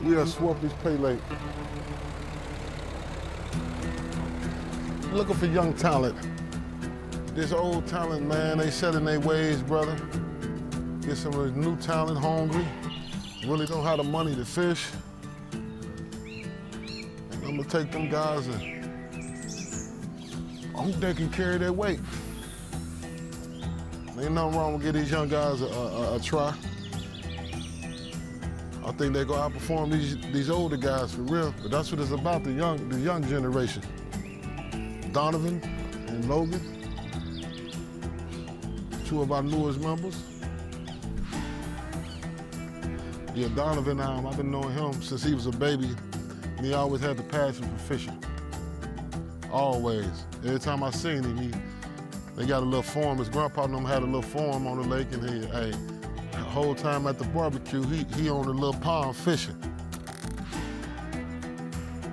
We are Shortys Paylake. Looking for young talent. This old talent, man, they set in their ways, brother. Get some of this new talent, hungry, really don't have the money to fish. And I'm gonna take them guys and I hope they can carry their weight. Ain't nothing wrong with giving these young guys a try. I think they're gonna outperform these older guys for real, but that's what it's about, the young generation. Donovan and Logan, two of our newest members. Yeah, Donovan, I've been knowing him since he was a baby, and he always had the passion for fishing. Always. Every time I seen him, they got a little farm. His grandpa and them had a little farm on the lake, and the whole time at the barbecue, he owned a little pond fishing.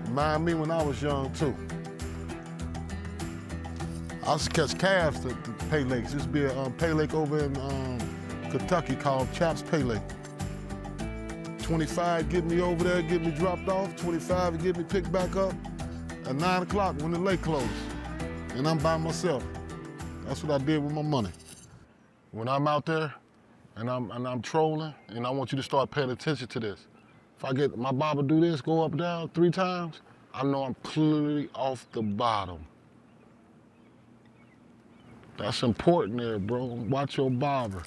Remind me when I was young, too. I used to catch calves at the Paylakes. There used to be a Paylake over in Kentucky called Paylake. 25 get me over there, get me dropped off. 25 get me picked back up at 9 o'clock when the lake closed. And I'm by myself. That's what I did with my money. When I'm out there and I'm trolling, and I want you to start paying attention to this. If I get my bobber do this, go up down 3 times, I know I'm clearly off the bottom. That's important there, bro. Watch your bobber.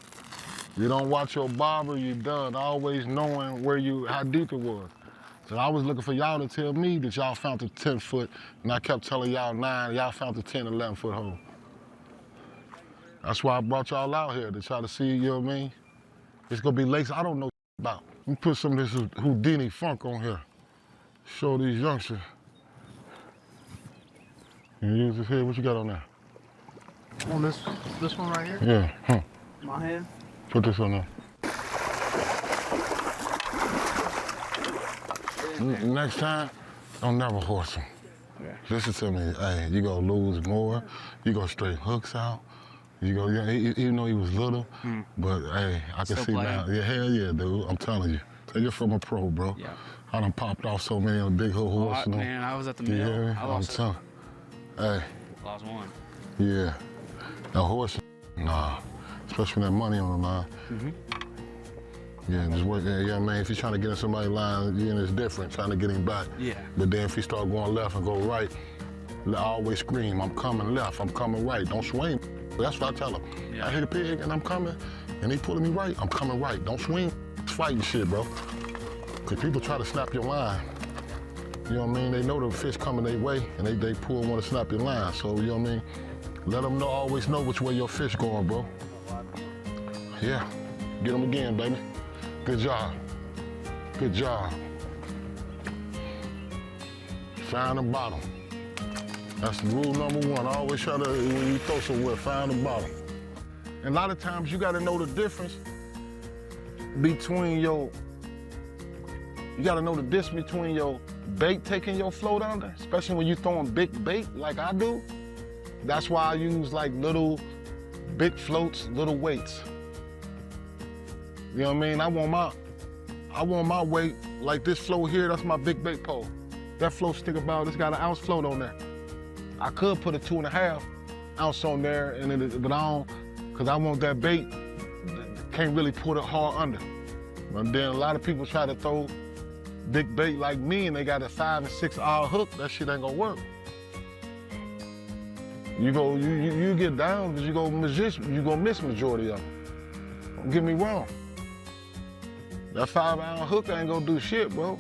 You don't watch your bobber, you're done. Always knowing how deep it was. So I was looking for y'all to tell me that y'all found the 10-foot, and I kept telling y'all 9, y'all found the 10, 11-foot hole. That's why I brought y'all out here, to try to see, you know what I mean? It's gonna be lakes I don't know about. Let me put some of this Houdini funk on here. Show these youngsters. You use this here, what you got on there? On this one right here? Yeah, huh. My hand? Put this on there. Next time, don't never horse them. Okay. Listen to me, hey, you gonna lose more, you gonna straight hooks out, you go, yeah, even though he was little, but hey, I can see now, yeah, hell yeah, dude, I'm telling you. Take it from a pro, bro. Yeah. I done popped off so many on the big hook horse. Man, I was at the mill. Yeah, I'm telling you. Hey. Lost one. Yeah. That horse, nah. Especially when that money on the line. Yeah, just work. Yeah, man. If you're trying to get in somebody's line, it's different. Trying to get him back. Yeah. But then if he start going left and go right, I always scream, "I'm coming left. I'm coming right. Don't swing." That's what I tell him. Yeah. I hit a pig and I'm coming, and he pulling me right. I'm coming right. Don't swing. It's fighting shit, bro. Cause people try to snap your line. You know what I mean? They know the fish coming their way, and they pull and want to snap your line. So you know what I mean? Let them know. Always know which way your fish going, bro. Yeah. Get them again, baby. Good job. Good job. Find the bottom. That's rule number 1. Always try to, when you throw somewhere, find the bottom. And a lot of times you gotta know the difference between your bait taking your float under, especially when you're throwing big bait like I do. That's why I use like little, big floats, little weights. You know what I mean? I want my weight, like this float here, that's my big bait pole. That float stick about, it's got an ounce float on there. I could put a 2.5 ounce on there, but I don't, because I want that bait, can't really put it hard under. But then a lot of people try to throw big bait like me and they got a 5 and 6 hour hook, that shit ain't gonna work. You get down because you gonna miss majority of them. Don't get me wrong. That 5-hour hook ain't gonna do shit, bro.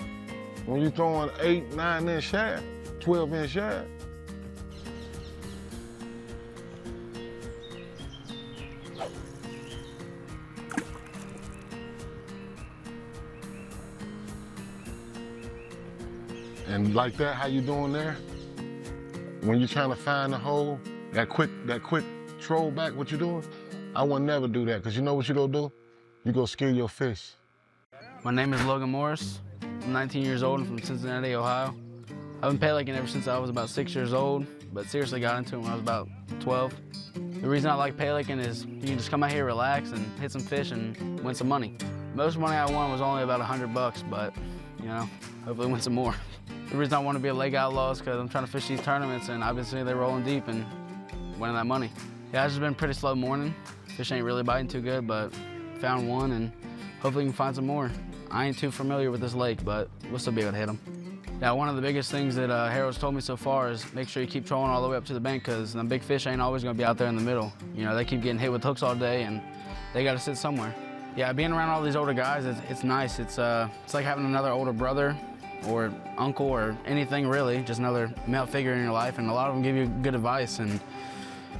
When you throwing 8, 9-inch shad, 12-inch shad. And like that, how you doing there? When you're trying to find the hole, that quick troll back, what you doing? I would never do that, because you know what you gonna do? You gonna scare your fish. My name is Logan Morris. I'm 19 years old and from Cincinnati, Ohio. I've been Paylaking ever since I was about 6 years old, but seriously got into it when I was about 12. The reason I like Paylaking is you can just come out here, relax, and hit some fish and win some money. Most money I won was only about $100 bucks, but you know, hopefully win some more. The reason I want to be a Lake Outlaws is because I'm trying to fish these tournaments, and I've been seeing they're rolling deep and winning that money. Yeah, it's just been a pretty slow morning. Fish ain't really biting too good, but found one, and hopefully we can find some more. I ain't too familiar with this lake, but we'll still be able to hit them. Yeah, one of the biggest things that Harold's told me so far is make sure you keep trolling all the way up to the bank, because the big fish ain't always going to be out there in the middle. You know, they keep getting hit with hooks all day, and they got to sit somewhere. Yeah, being around all these older guys, it's nice. It's like having another older brother or uncle or anything really, just another male figure in your life, and a lot of them give you good advice and,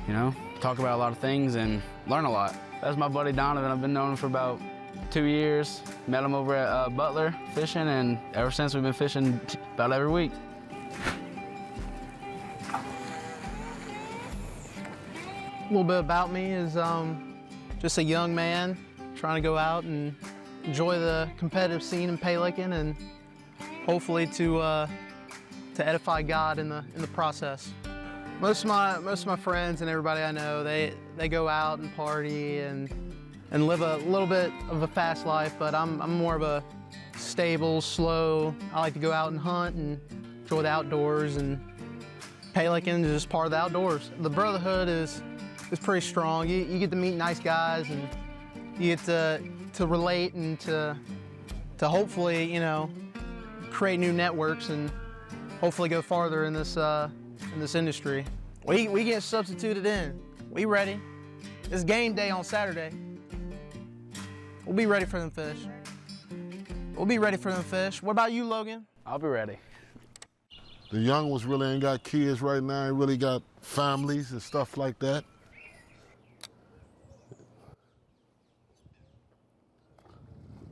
you know, talk about a lot of things and learn a lot. That's my buddy Donovan. I've been knowing him for about 2 years. Met him over at Butler fishing, and ever since we've been fishing about every week. A little bit about me is just a young man trying to go out and enjoy the competitive scene in Paylaking, and hopefully to edify God in the process. Most of my friends and everybody I know, they go out and party and live a little bit of a fast life, but I'm more of a stable, slow. I like to go out and hunt and enjoy the outdoors, and Paylaking is just part of the outdoors. The brotherhood is pretty strong. You get to meet nice guys, and you get to relate and to hopefully, you know, create new networks and hopefully go farther in this industry. We get substituted in. We ready. It's game day on Saturday. We'll be ready for them fish. We'll be ready for them fish. What about you, Logan? I'll be ready. The young ones really ain't got kids right now. They really got families and stuff like that.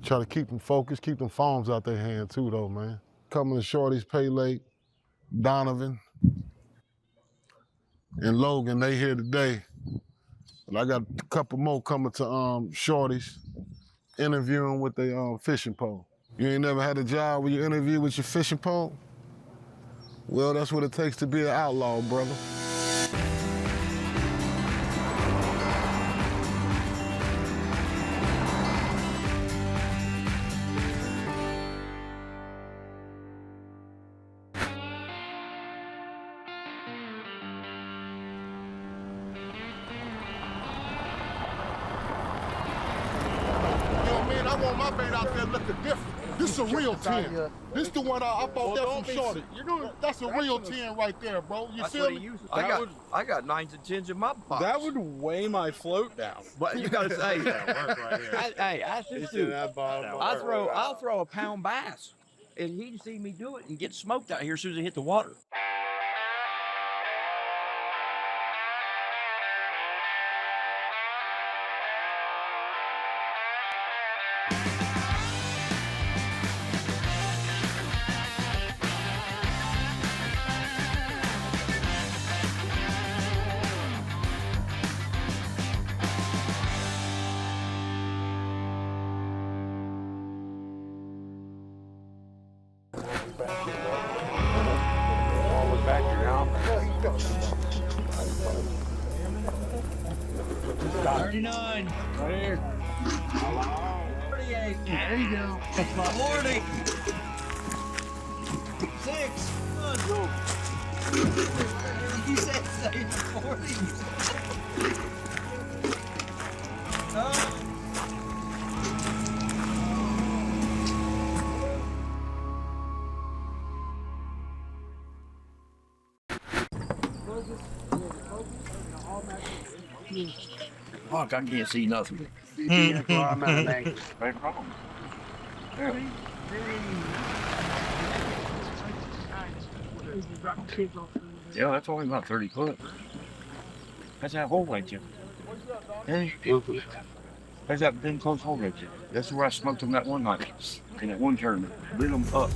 Try to keep them focused, keep them farms out their hand too, though, man. Coming to Shortys, Paylake, Donovan, and Logan, they here today. But I got a couple more coming to Shortys, interviewing with their fishing pole. You ain't never had a job where you interview with your fishing pole? Well, that's what it takes to be an outlaw, brother. I want my bait out there looking different. This is a real 10. This is the one I bought that from Shorty. That's a real 10 right there, bro. You feel me? I got 9s and 10s in my box. That would weigh my float down. But you gotta say, hey, I just do. I'll throw a pound bass, and he'd see me do it and get smoked out here as soon as he hit the water. $39. Right here. 38. There you go. 40. 6. Go. You said say 40. Fuck, I can't see nothing. Yeah, that's only about 30 foot. That's that hole right there. Hey, that's that big close hole right there. That's where I smoked them that one night. In that one tournament. Lit them up.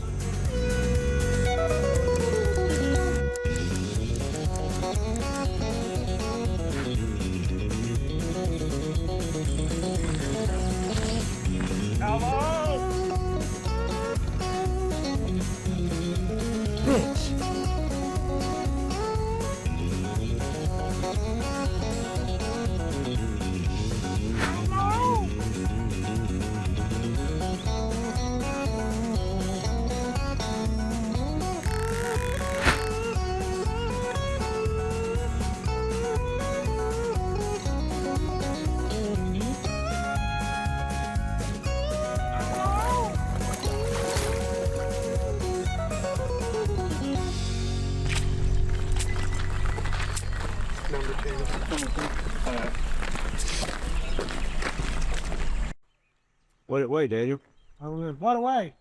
What away, Daniel? What away?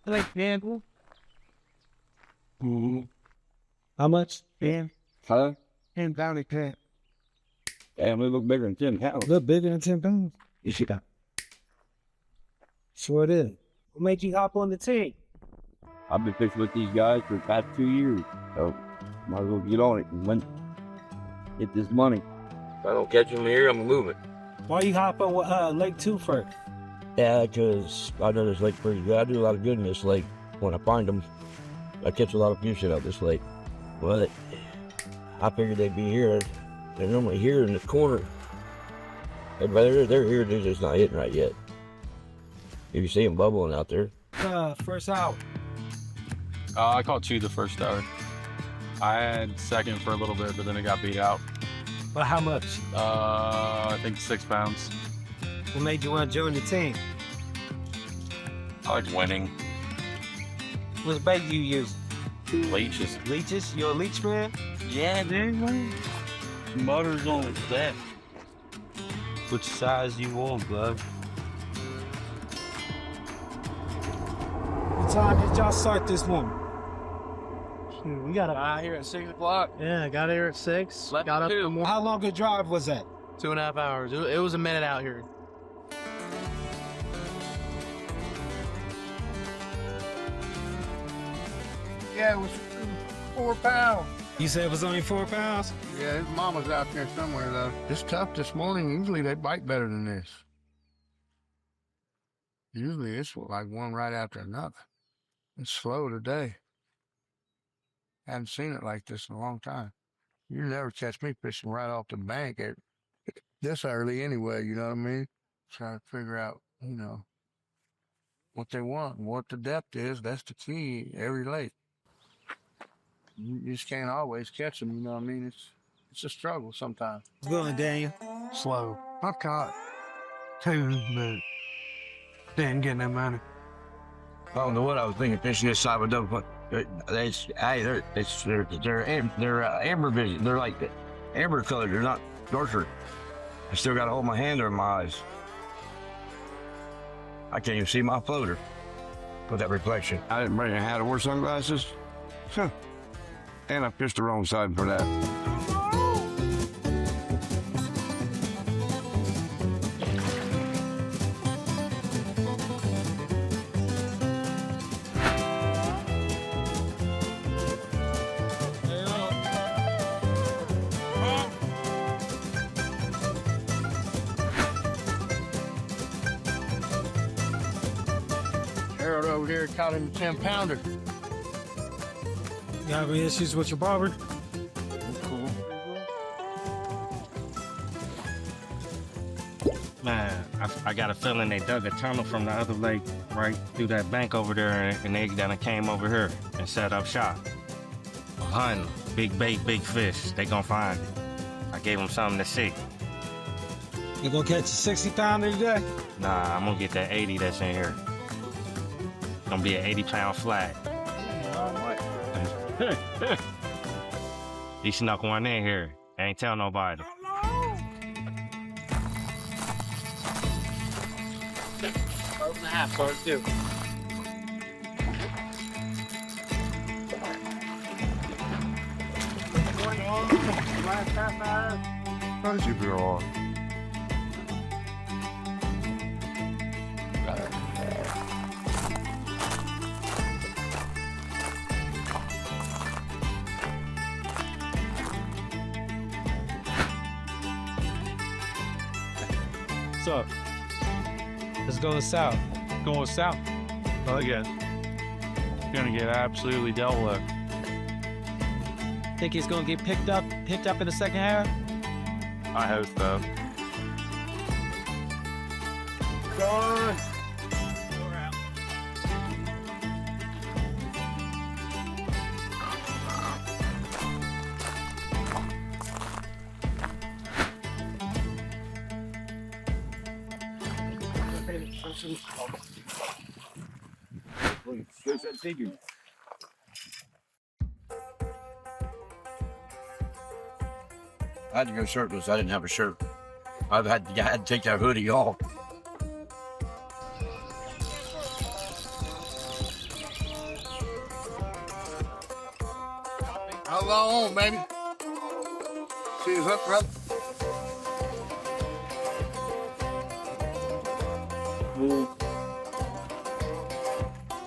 Like Daniel. How much? 10. Huh? 10 pound cat. Damn, they look bigger than 10 pounds. Look bigger than 10 pounds. You see that? Sure it is. What made you hop on the team? I've been fishing with these guys for the past 2 years, so might as well get on it and get this money. If I don't catch them here, I'm moving. Why you hop on with Lake 2 first? Yeah, because I know this lake pretty good. I do a lot of good in this lake. When I find them, I catch a lot of fish out of this lake. Well, I figured they'd be here. They're normally here in the corner. They're here, they're just not hitting right yet. If you see them bubbling out there. First out. I caught 2 the first hour. I had second for a little bit, but then it got beat out. But how much? I think 6 pounds. What made you want to join the team? I like winning. What bait you use? Leeches. Leeches? You a leech man? Yeah, dude. Motors on that. Which size you want, bud? What time did y'all start this morning? Shoot, we got Got here at 6 o'clock. Yeah, got here at 6. Left Got up at in 2. the morning. How long a drive was that? 2.5 hours. It was a minute out here. Yeah, it was 4 pounds. You said it was only 4 pounds? Yeah, his mama's out there somewhere, though. It's tough this morning. Usually they bite better than this. Usually it's like one right after another. It's slow today. Haven't seen it like this in a long time. You never catch me fishing right off the bank at this early anyway, you know what I mean? Trying to figure out, what they want and what the depth is. That's the key every lake. You just can't always catch them, you know what I mean? It's a struggle sometimes. What's going, Daniel? Slow. I caught 2, but didn't get no money. I don't know what I was thinking fishing this side of a double, but they're amber vision. They're like the amber colored. They're not darker. I still got to hold my hand over my eyes. I can't even see my floater with that reflection. I didn't bring a hat or sunglasses. Huh. And I fished the wrong side for that. Harold over here caught him a 10-pounder. You have any issues with your barber? Man, I got a feeling they dug a tunnel from the other lake right through that bank over there, and they done came over here and set up shop. Hunting, big bait, big fish. They gonna find it. I gave them something to see. You gonna catch a 60-pounder today? Nah, I'm gonna get that 80 that's in here. Gonna be an 80-pound flat. He snuck one in here. Ain't tell nobody. Open the half, start too. How did you be on? What's up? It's going south. Going south. Oh, yeah. Gonna get absolutely dealt with. Think he's gonna get picked up in the second half? I hope so. Gone. I had to go shirtless. I didn't have a shirt. I had to take that hoodie off. How long on, baby? See you up, brother.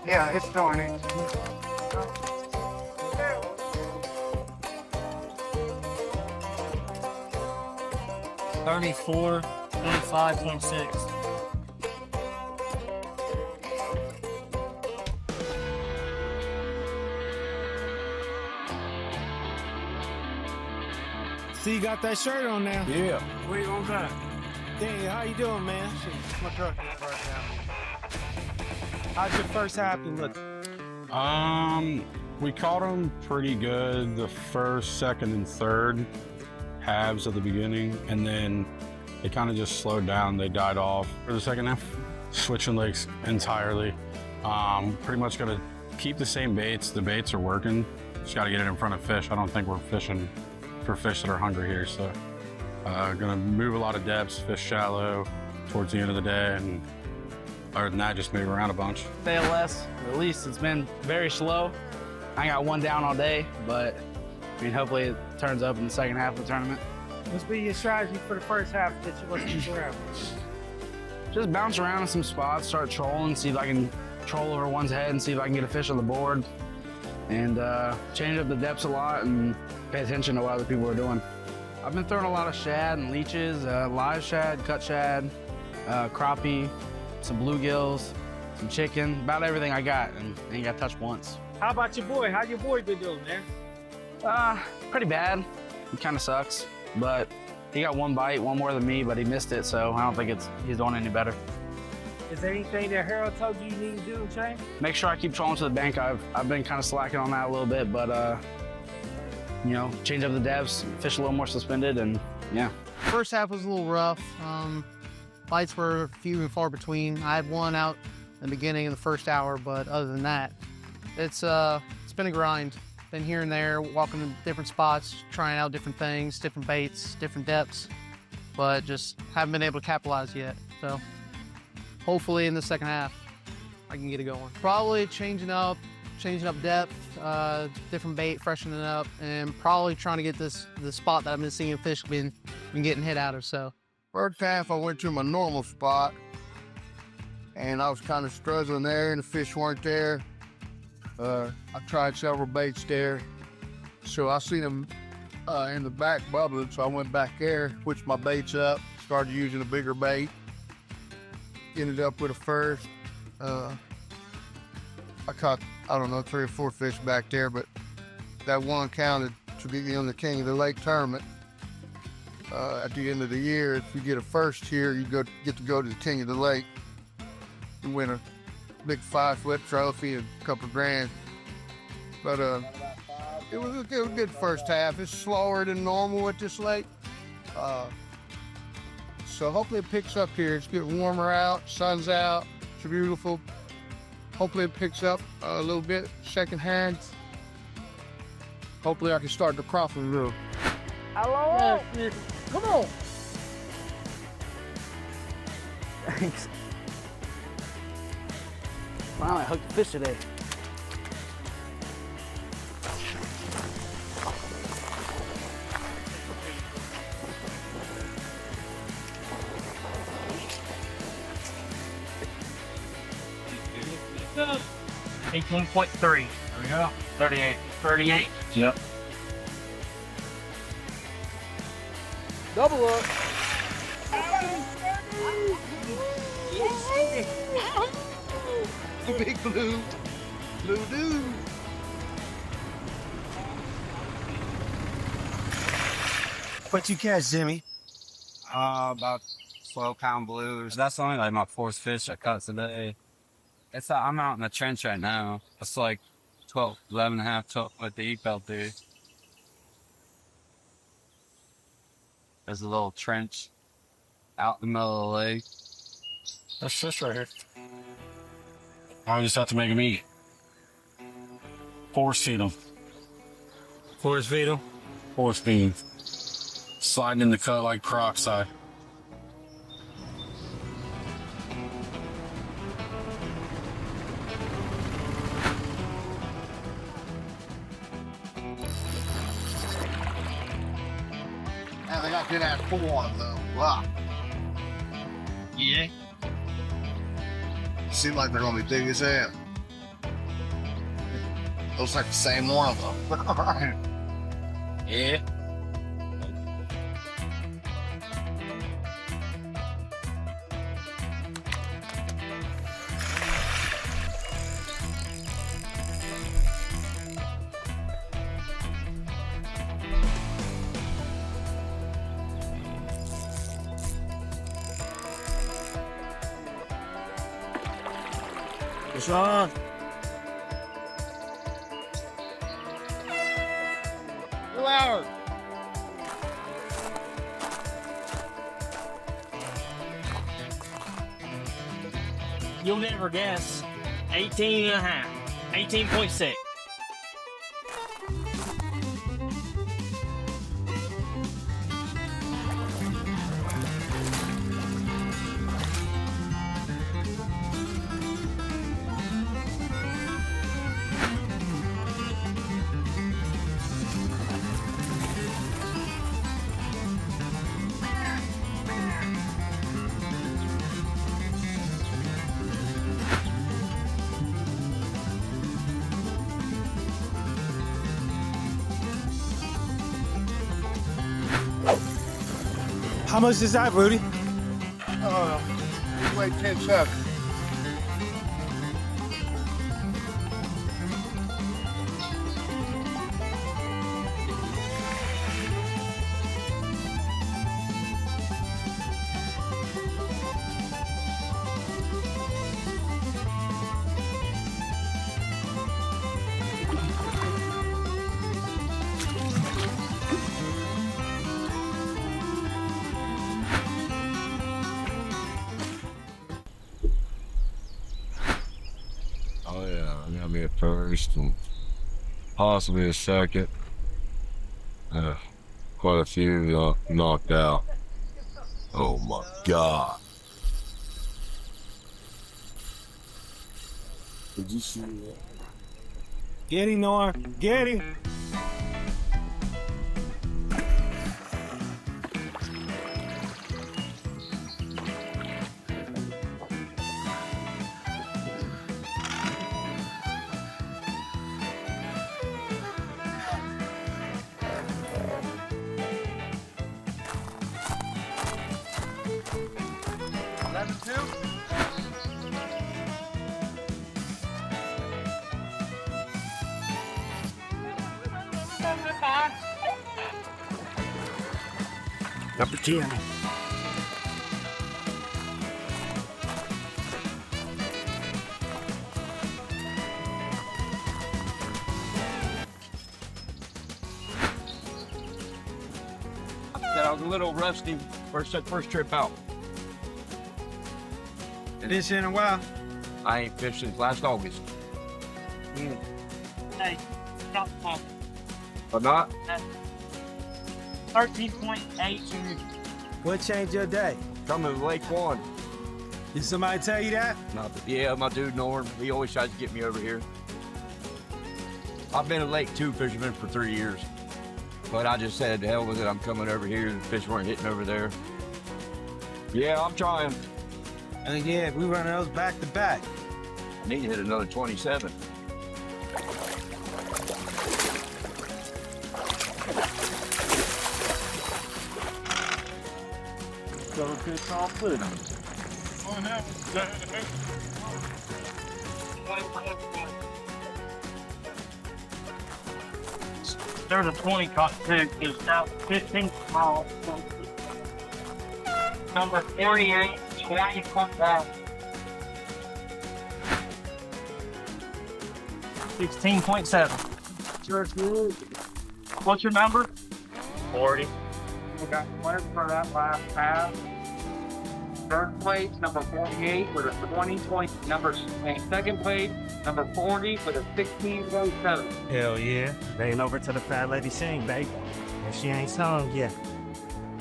Yeah, it's doing it. $34, $25.6. See, you got that shirt on now. Yeah. Where you on that? Daniel, how you doing, man? Shit, my truck is right now. How's your first half been looking? We caught them pretty good the first, second, and third halves of the beginning, and then they kind of just slowed down. They died off for the second half. Switching lakes entirely. Pretty much gonna keep the same baits. The baits are working. Just got to get it in front of fish. I don't think we're fishing for fish that are hungry here, so gonna move a lot of depths, fish shallow towards the end of the day, and other than that, just move around a bunch. Say less, at least it's been very slow. I got one down all day, but I mean, hopefully it turns up in the second half of the tournament. What's been your strategy for the first half that you wasn't sure of? Just bounce around in some spots, start trolling, see if I can troll over one's head and see if I can get a fish on the board. And change up the depths a lot and pay attention to what other people are doing. I've been throwing a lot of shad and leeches, live shad, cut shad, crappie, some bluegills, some chicken, about everything I got, and ain't got touched once. How about your boy? How your boy been doing, man? Pretty bad. He kind of sucks, but he got one bite, one more than me, but he missed it, so I don't think he's doing any better. Is there anything that Harold told you need to do to change? Make sure I keep trolling to the bank. I've been kind of slacking on that a little bit, but you know, change up the depths, fish a little more suspended, and yeah. First half was a little rough. Bites were few and far between. I had one out in the beginning of the first hour, but other than that, it's been a grind. Been here and there, walking to different spots, trying out different things, different baits, different depths, but just haven't been able to capitalize yet. So hopefully in the second half, I can get it going. Probably changing up depth, different bait, freshening it up, and probably trying to get the spot that I've been seeing fish been getting hit out of. So First half, I went to my normal spot, and I was kind of struggling there, and the fish weren't there. I tried several baits there, so I seen them in the back bubbling, so I went back there, switched my baits up, started using a bigger bait, ended up with a first. I caught, I don't know, 3 or 4 fish back there, but that one counted to be on the King of the Lake tournament. At the end of the year, if you get a first here, you get to go to the King of the Lake. You win a big 5-foot trophy and a couple grand. But it was a good first half. It's slower than normal at this lake. So hopefully it picks up here. It's getting warmer out, sun's out, it's beautiful. Hopefully it picks up a little bit second hand. Hopefully I can start the crawford reel. Hello? yes. Come on. Thanks. Wow, I hooked a fish today. $18.3. There we go. 38. 38. Yep. Double up. Big blue dude. What you catch, Jimmy? About 12-pound blues. That's only like my 4th fish I caught today. I'm out in the trench right now. It's like 12, 11 and a half, 12 with the E-Pelt, dude. There's a little trench out in the middle of the lake. That's fish right here. I just have to make them eat. Force feed them. Force feed them? Force feed. Sliding in the cut like peroxide. Yeah, they got good ass pull on them though. Wow. Yeah. Seem like they're gonna be big as hell. Looks like the same one of them. Yeah. What's on? Louder. You'll never guess. 18 and a half. 18.6. How much is that, Rudy? He weighed 10.7. Oh yeah, I got me a first and possibly a second. Quite a few knocked out. Oh my God. Did you see that? Get him, Nor. Get him. Number 10. I was a little rusty first trip out. Fish in a while. I ain't fished since last August. Hey, drop the ball. But not? 13.8. What changed your day? Coming to Lake One. Did somebody tell you that? Yeah, my dude Norm. He always tries to get me over here. I've been a Lake 2 fisherman for 3 years. But I just said, the hell with it, I'm coming over here. The fish weren't hitting over there. Yeah, I'm trying. And yeah, we running those back to back. I need to hit another 27. Go fish off foot. There's a 20 caught too. It's out 15 small. Number 48. Now you come back. 16.7. George, what's your number? 40. We got winners for that last pass. Third place, number 48 with a 20.20. Second place, number 40 with a 16.07. Hell yeah. They ain't over to the fat lady sing, baby. And she ain't sung yet.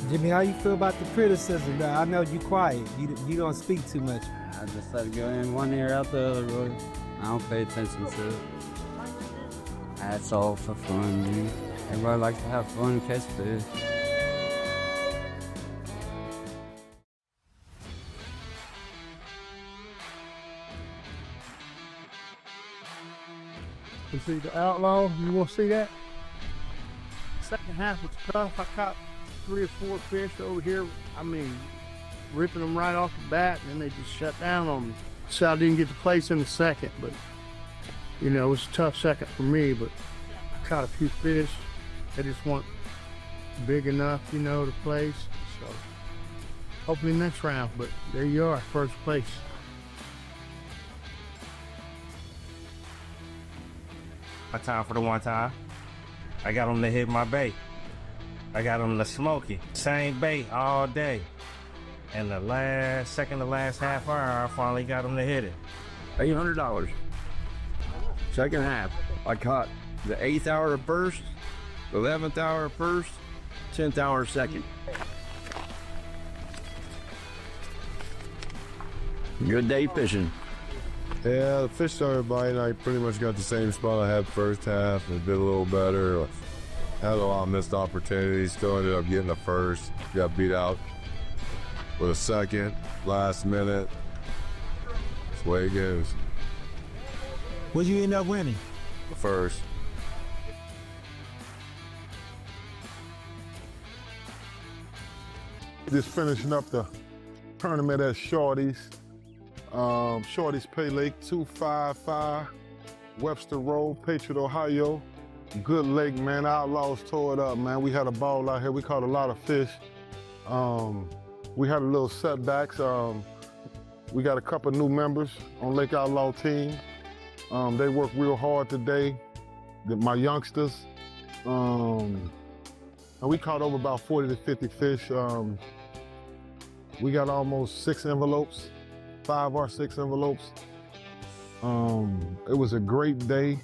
Jimmy, how you feel about the criticism? Now, I know you quiet. You don't speak too much. I just let it go in one ear, out the other, really. I don't pay attention to it. That's all for fun, man. Everybody likes to have fun and catch fish. You see the Outlaw? You want to see that? Second half was tough. I caught 3 or 4 fish over here. I mean, ripping them right off the bat, and then they just shut down on me. So I didn't get to place in the second, but you know, it was a tough second for me, but I caught a few fish. They just weren't big enough, you know, to place. So hopefully next round, but there you are, first place. My time for the one time. I got him to hit my bait. I got him to smoky. Same bait all day. And the last half hour, I finally got him to hit it. $800. Second half, I caught the 8th hour of first, 11th hour of first, 10th hour of second. Good day fishing. Yeah, the fish started biting. I pretty much got the same spot I had first half. It did a little better. Had a lot of missed opportunities. Still ended up getting the first. Got beat out with a second, last minute. That's the way it goes. What'd you end up winning? The first. Just finishing up the tournament at Shortys. Shortys Paylake 255 Webster Road, Patriot, Ohio. Good lake, man. Outlaws tore it up, man. We had a ball out here. We caught a lot of fish. We had a little setbacks. We got a couple new members on Lake Outlaw team. They worked real hard today. My youngsters. And we caught over about 40 to 50 fish. We got almost 6 envelopes. 5 or 6 envelopes. It was a great day.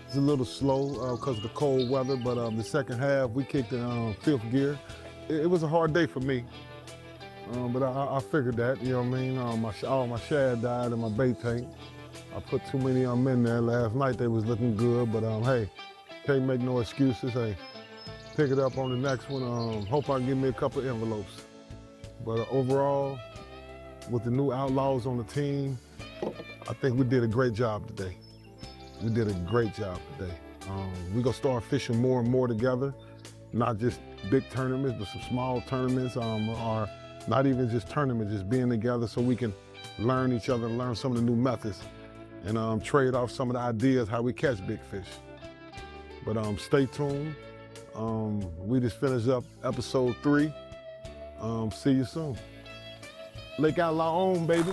It's a little slow because of the cold weather, but the second half we kicked in 5th gear. It was a hard day for me, but I figured that, you know what I mean? All my shad died in my bait tank. I put too many of them in there. Last night they was looking good, but hey, can't make no excuses. Hey, pick it up on the next one. Hope I can get me a couple envelopes. But overall, with the new Outlaws on the team, I think we did a great job today. We did a great job today. We're gonna start fishing more and more together, not just big tournaments, but some small tournaments, or not even just tournaments, just being together so we can learn each other and learn some of the new methods and trade off some of the ideas how we catch big fish. But stay tuned. We just finished up episode 3. See you soon. Lake Outlaw on, baby.